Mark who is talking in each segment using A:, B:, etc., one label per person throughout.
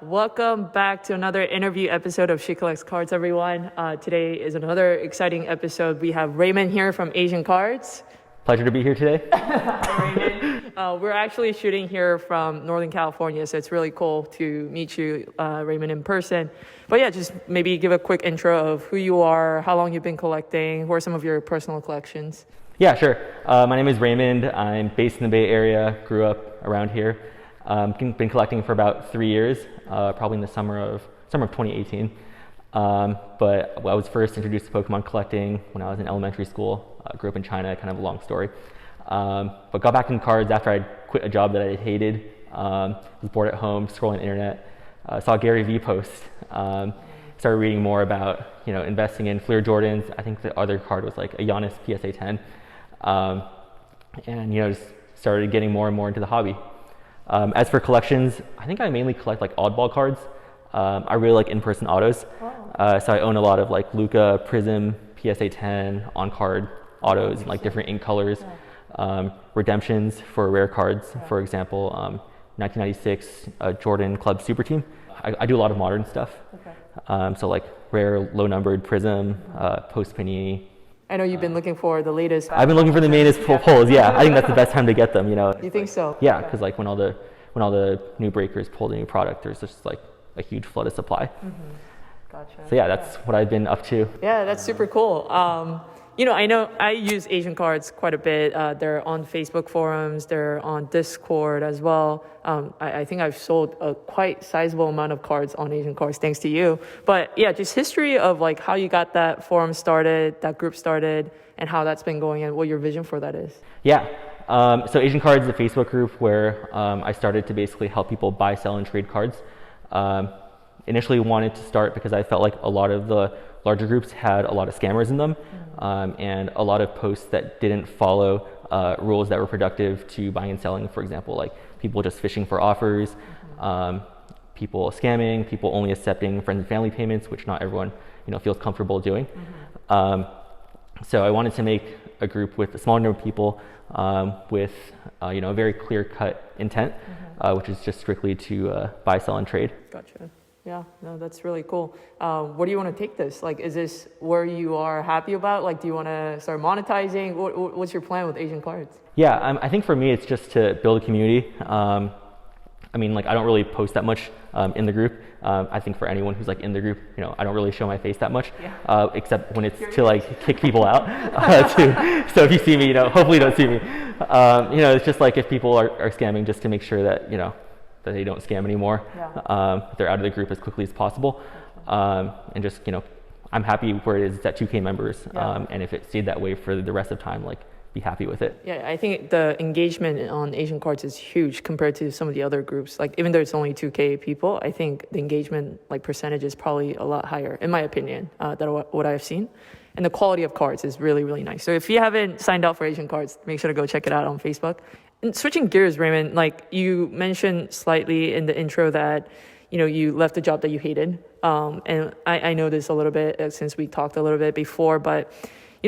A: Welcome back to another interview episode of She Collects Cards, everyone. Today is another exciting episode. We have Raymond here from Asian Cards.
B: Pleasure to be here today.
A: Hi, Raymond. We're actually shooting here from Northern California, so it's really cool to meet you, Raymond, in person. But yeah, just maybe give a quick intro of who you are, how long you've been collecting, who are some of your personal collections.
B: Yeah, sure. My name is Raymond. I'm based in the Bay Area, grew up around here. Been collecting for about 3 years, probably in the summer of 2018. But I was first introduced to Pokemon collecting when I was in elementary school. Grew up in China, kind of a long story. But got back in cards after I quit a job that I hated. Was bored at home, scrolling the internet. Saw Gary Vee post. Started reading more about investing in Fleer Jordans. I think the other card was like a Giannis PSA 10. And just started getting more and more into the hobby. As for collections, I think I mainly collect like oddball cards. I really like in-person autos. So I own a lot of like Luca, Prism, PSA 10, on-card autos and like different ink colors. Redemptions for rare cards, for example, 1996 Jordan Club Super Team. I do a lot of modern stuff. So like rare, low-numbered Prism, post Panini.
A: I know you've been looking for the latest.
B: I've been looking for the latest pulls. Yeah, I think that's the best time to get them.
A: You think so?
B: Yeah, because like when all the new breakers pull the new product, there's just like a huge flood of supply.
A: Gotcha.
B: So yeah, that's what I've been up to.
A: Yeah, that's super cool. I know I use Asian Cards quite a bit. They're on Facebook forums, they're on Discord as well. I think I've sold a quite sizable amount of cards on Asian Cards thanks to you. But yeah, just history of like how you got that forum started, that group started, and how that's been going and what your vision for that is.
B: Yeah. So Asian Cards is a Facebook group where I started to basically help people buy, sell, and trade cards. Initially wanted to start because I felt like a lot of the larger groups had a lot of scammers in them, and a lot of posts that didn't follow rules that were productive to buying and selling. For example, like people just fishing for offers, people scamming, people only accepting friends and family payments, which not everyone feels comfortable doing. So I wanted to make a group with a small number of people with a very clear-cut intent, which is just strictly to buy, sell, and trade.
A: Gotcha. Yeah, no, that's really cool. Where do you want to take this? Like, is this where you are happy about? Like, do you want to start monetizing? What's your plan with Asian Cards?
B: Yeah, I think for me, it's just to build a community. I don't really post that much in the group. I think for anyone who's like in the group, I don't really show my face that much, except when it's to like kick people out. So if you see me, hopefully you don't see me. It's just like if people are scamming, just to make sure that, that they don't scam anymore. They're out of the group as quickly as possible. And just, I'm happy where it is. It's at 2K members. And if it stayed that way for the rest of time, like, be happy with it.
A: Yeah, I think the engagement on Asian Cards is huge compared to some of the other groups. Like, even though it's only 2K people, I think the engagement percentage is probably a lot higher, in my opinion, than what I've seen. And the quality of cards is really, really nice. So if you haven't signed up for Asian Cards, make sure to go check it out on Facebook. And switching gears, Raymond, like you mentioned slightly in the intro that, you left a job that you hated. And I know this a little bit since we talked a little bit before, but,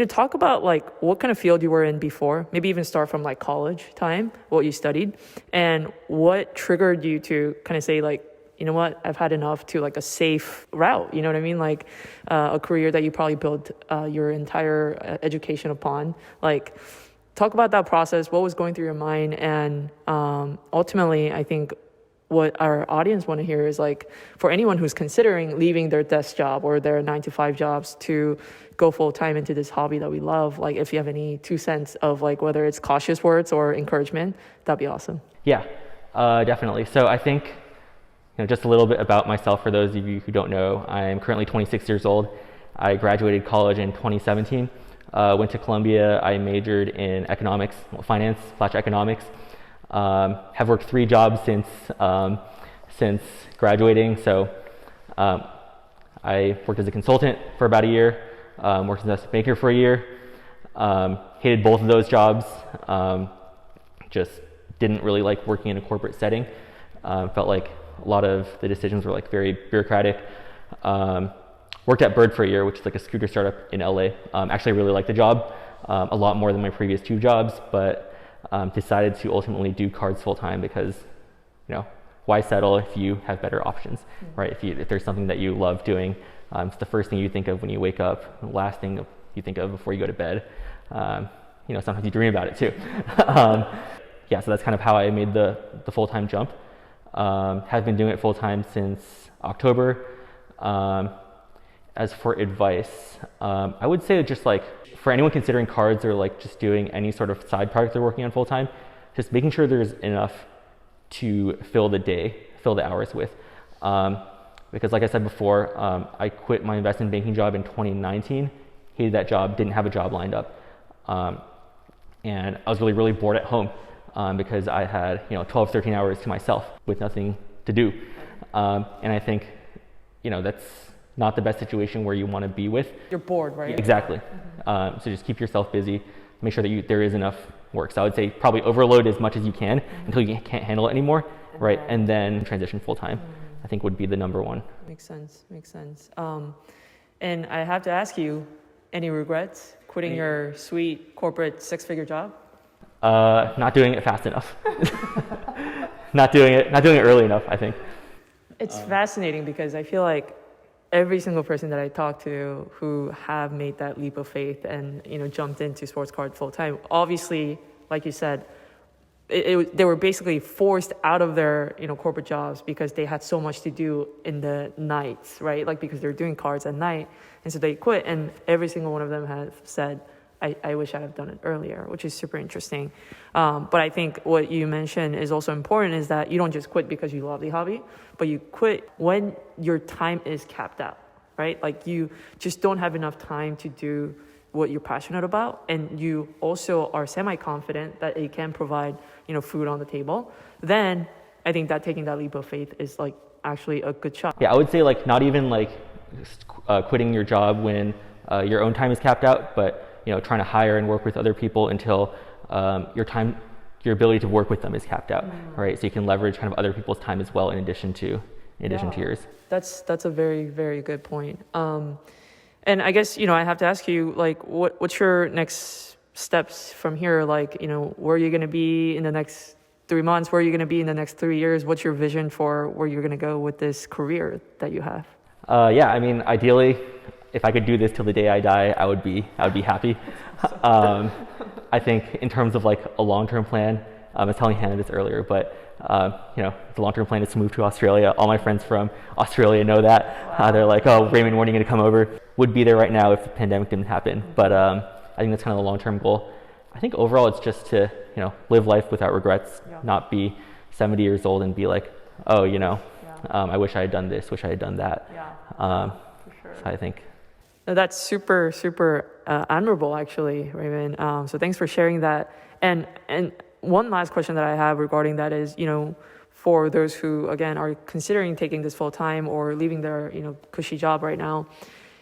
A: talk about like what kind of field you were in before, maybe even start from like college time, what you studied, and what triggered you to kind of say like, you know what, I've had enough to like a safe route, you know what I mean? Like a career that you probably built your entire education upon. Like, talk about that process, what was going through your mind, and ultimately, I think what our audience want to hear is like, for anyone who's considering leaving their desk job or their 9-to-5 jobs to go full time into this hobby that we love, like if you have any 2 cents of like whether it's cautious words or encouragement, that'd be awesome.
B: Yeah, definitely. So I think just a little bit about myself for those of you who don't know. I'm currently 26 years old. I graduated college in 2017. Went to Columbia. I majored in economics, finance/economics. Have worked 3 jobs since graduating. So I worked as a consultant for about a year. Worked as an investment banker for a year. Hated both of those jobs. Just didn't really like working in a corporate setting. Felt like a lot of the decisions were like very bureaucratic. Worked at Bird for a year, which is like a scooter startup in LA. Actually really liked the job a lot more than my previous 2 jobs, but decided to ultimately do cards full time because, why settle if you have better options, right? If there's something that you love doing, it's the first thing you think of when you wake up, the last thing you think of before you go to bed. Sometimes you dream about it too. So that's kind of how I made the full-time jump. Have been doing it full-time since October. As for advice, I would say just like for anyone considering cards or like just doing any sort of side project they're working on full-time, just making sure there's enough to fill the hours with. Because like I said before, I quit my investment banking job in 2019, hated that job, didn't have a job lined up. And I was really, really bored at home because I had 12, 13 hours to myself with nothing to do. And I think, that's not the best situation where you want to be with.
A: You're bored, right?
B: Exactly. So just keep yourself busy, make sure that there is enough work. So I would say probably overload as much as you can until you can't handle it anymore, right? And then transition full-time, I think would be the number one.
A: Makes sense. And I have to ask you, any regrets quitting your sweet corporate six-figure job?
B: Not doing it fast enough. Not doing it early enough, I think.
A: It's fascinating because I feel like every single person that I talk to who have made that leap of faith and jumped into sports card full time, obviously, like you said, they were basically forced out of their corporate jobs because they had so much to do in the nights, right? Like because they're doing cards at night, and so they quit. And every single one of them have said, I wish I'd have done it earlier, which is super interesting. But I think what you mentioned is also important is that you don't just quit because you love the hobby, but you quit when your time is capped out, right? Like you just don't have enough time to do what you're passionate about, and you also are semi-confident that it can provide, food on the table. Then I think that taking that leap of faith is like actually a good shot.
B: Yeah, I would say like not even like quitting your job when your own time is capped out, but trying to hire and work with other people until your ability to work with them is capped out, right? So you can leverage kind of other people's time as well in addition to yours. That's
A: a very, very good point. And I guess I have to ask you, like, what's your next steps from here? Like, where are you going to be in the next 3 months? Where are you going to be in the next 3 years? What's your vision for where you're going to go with this career that you have?
B: I mean, ideally, if I could do this till the day I die, I would be happy. I think in terms of like a long-term plan, I was telling Hannah this earlier, but the long-term plan is to move to Australia. All my friends from Australia know that. Wow. They're like, "Oh, Raymond, when are you going to come over?" Would be there right now if the pandemic didn't happen. But I think that's kind of the long-term goal. I think overall it's just to live life without regrets, not be 70 years old and be like, "Oh, I wish I had done this, wish I had done that." For sure. So I think.
A: That's super, super admirable, actually, Raymond. So thanks for sharing that. And one last question that I have regarding that is, for those who, again, are considering taking this full time or leaving their, cushy job right now,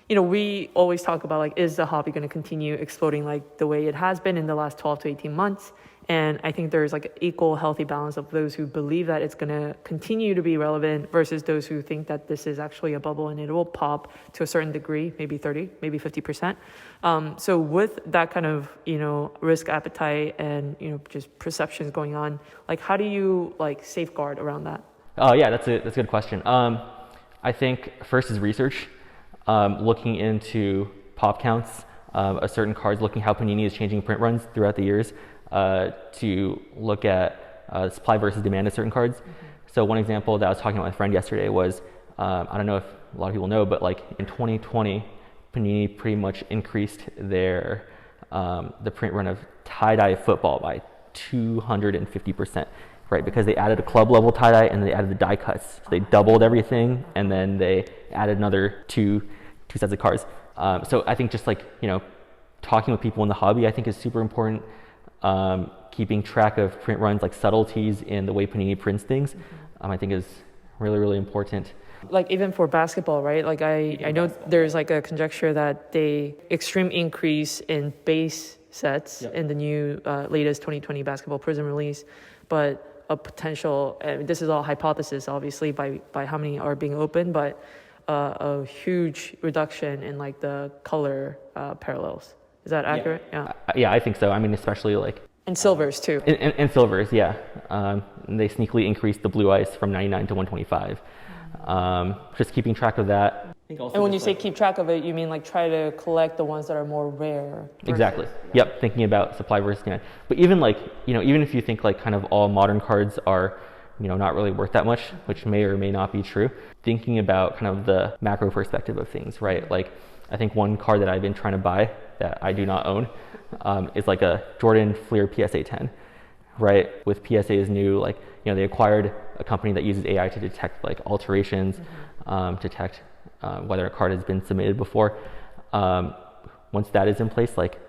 A: we always talk about, like, is the hobby going to continue exploding like the way it has been in the last 12 to 18 months? And I think there's like an equal healthy balance of those who believe that it's going to continue to be relevant versus those who think that this is actually a bubble and it will pop to a certain degree, maybe 30, maybe 50%. So with that kind of, risk appetite and, just perceptions going on, like how do you like safeguard around that?
B: Oh yeah, that's a good question. I think first is research, looking into pop counts of certain cards, looking how Panini is changing print runs throughout the years. To look at supply versus demand of certain cards. So one example that I was talking with my friend yesterday was, I don't know if a lot of people know, but like in 2020, Panini pretty much increased their the print run of tie-dye football by 250%, right? Because they added a club level tie-dye and they added the die cuts. So they doubled everything and then they added another two sets of cards. So I think just like, talking with people in the hobby, I think is super important. Keeping track of print runs, like subtleties in the way Panini prints things, I think is really, really important.
A: Like even for basketball, right? Like I know there's like a conjecture that the extreme increase in base sets in the new latest 2020 basketball Prism release, but a potential, and this is all hypothesis obviously by how many are being opened, but a huge reduction in like the color parallels. Is that accurate?
B: Yeah, I think so. I mean, especially like
A: And silvers too.
B: And silvers, yeah. And they sneakily increased the blue ice from 99 to 125. Just keeping track of that.
A: And when you say keep track of it, you mean like try to collect the ones that are more rare?
B: Exactly. Yep. Thinking about supply versus demand. But even like, even if you think like kind of all modern cards are, not really worth that much, which may or may not be true, thinking about kind of the macro perspective of things, right? Like, I think one card that I've been trying to buy that I do not own is like a Jordan Fleer PSA 10, right? With PSA's new, like, they acquired a company that uses AI to detect like alterations, detect whether a card has been submitted before. Once that is in place, like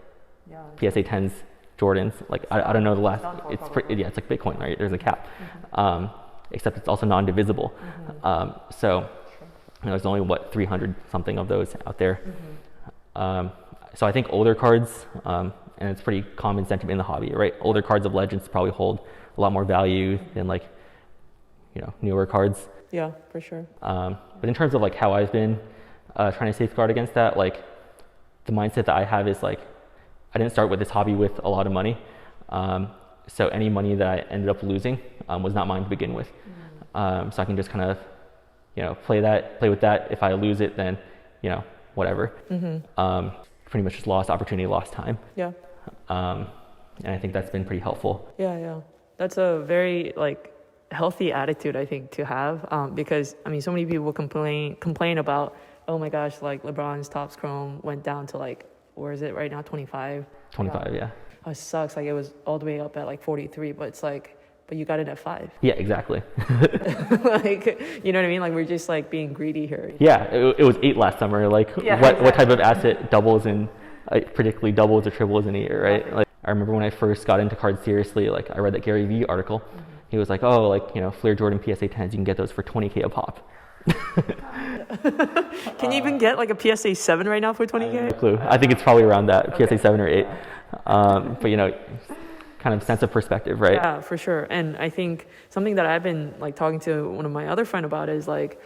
B: PSA 10s, Jordans, like I don't know the last, it's like Bitcoin, right? There's a cap, except it's also non-divisible. So there's only 300 something of those out there. So I think older cards, and it's pretty common sentiment in the hobby, right? Older cards of Legends probably hold a lot more value than like, newer cards.
A: Yeah, for sure.
B: But in terms of like how I've been trying to safeguard against that, like the mindset that I have is like, I didn't start with this hobby with a lot of money. So any money that I ended up losing was not mine to begin with. So I can just kind of, play with that. If I lose it, then, whatever. Pretty much just lost opportunity, lost time.
A: Yeah.
B: And I think that's been pretty helpful.
A: Yeah. That's a very like healthy attitude, I think, to have, because I mean, so many people complain about, oh my gosh, like LeBron's Topps Chrome went down to like, where is it right now? 25.
B: Yeah.
A: Oh, it sucks. Like it was all the way up at like 43, but it's like, but you got it at 5.
B: Yeah, exactly.
A: Like, you know what I mean? Like we're just like being greedy here.
B: Yeah, it was 8 last summer. Like what type of asset doubles in, particularly doubles or triples in a year, right? Like I remember when I first got into cards seriously, like I read that Gary Vee article. He was like, oh, like, Fleer Jordan PSA 10s, you can get those for $20K a pop.
A: Can you even get like a PSA 7 right now for $20K?
B: No clue. I think it's probably around that, PSA 7 or 8. But, kind of sense of perspective, right?
A: Yeah, for sure. And I think something that I've been like talking to one of my other friend about is like,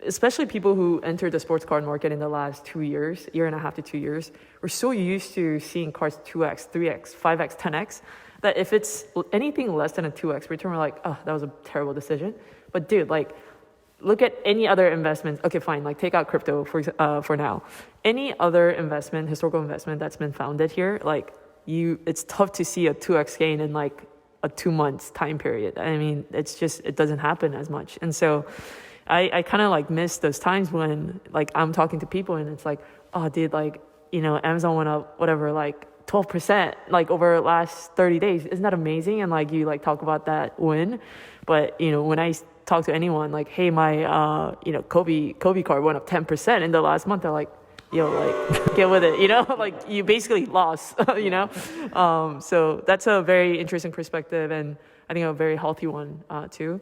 A: especially people who entered the sports card market in the last 2 years, year and a half to 2 years, we're so used to seeing cards 2x, 3x, 5x, 10x, that if it's anything less than a 2x return, we're like, oh, that was a terrible decision. But dude, like, look at any other investment. Okay, fine, like take out crypto for now. Any other investment, historical investment that's been founded here, like it's tough to see a 2x gain in like a 2 months time period. I mean, it doesn't happen as much. And so I kind of like miss those times when like I'm talking to people and it's like, oh dude, like, Amazon went up, whatever, like 12% like over the last 30 days. Isn't that amazing? And like you like talk about that win. But, when I talk to anyone like, hey, my, Kobe card went up 10% in the last month, they're like, yo, like get with it, like you basically lost, so that's a very interesting perspective and I think a very healthy one too.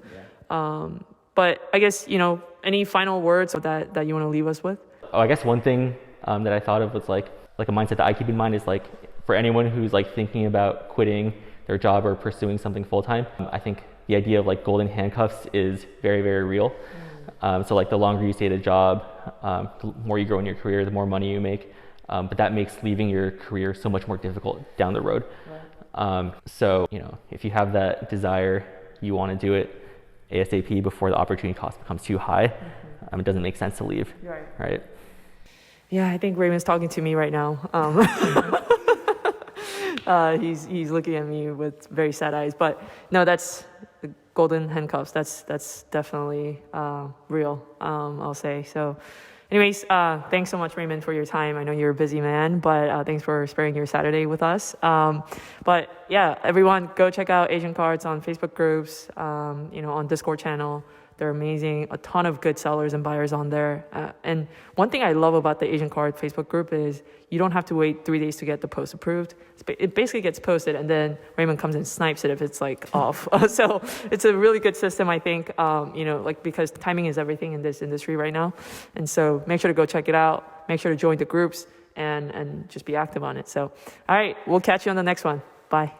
A: But I guess, any final words that you want to leave us with?
B: Oh, I guess one thing that I thought of was like a mindset that I keep in mind is like for anyone who's like thinking about quitting their job or pursuing something full-time, I think the idea of like golden handcuffs is very, very real. So like the longer you stay at a job, the more you grow in your career, the more money you make. But that makes leaving your career so much more difficult down the road. So, if you have that desire, you want to do it ASAP before the opportunity cost becomes too high, it doesn't make sense to leave, right?
A: Yeah, I think Raymond's talking to me right now. He's looking at me with very sad eyes, but no, that's the golden handcuffs. That's definitely real. I'll say so. Anyways, thanks so much, Raymond, for your time. I know you're a busy man, but thanks for sparing your Saturday with us. But yeah, everyone, go check out Asian Cards on Facebook groups, on Discord channel. They're amazing. A ton of good sellers and buyers on there. And one thing I love about the Asian Card Facebook group is you don't have to wait 3 days to get the post approved. It basically gets posted and then Raymond comes and snipes it if it's like off. So it's a really good system, I think, because timing is everything in this industry right now. And so make sure to go check it out. Make sure to join the groups and just be active on it. So, all right, we'll catch you on the next one. Bye.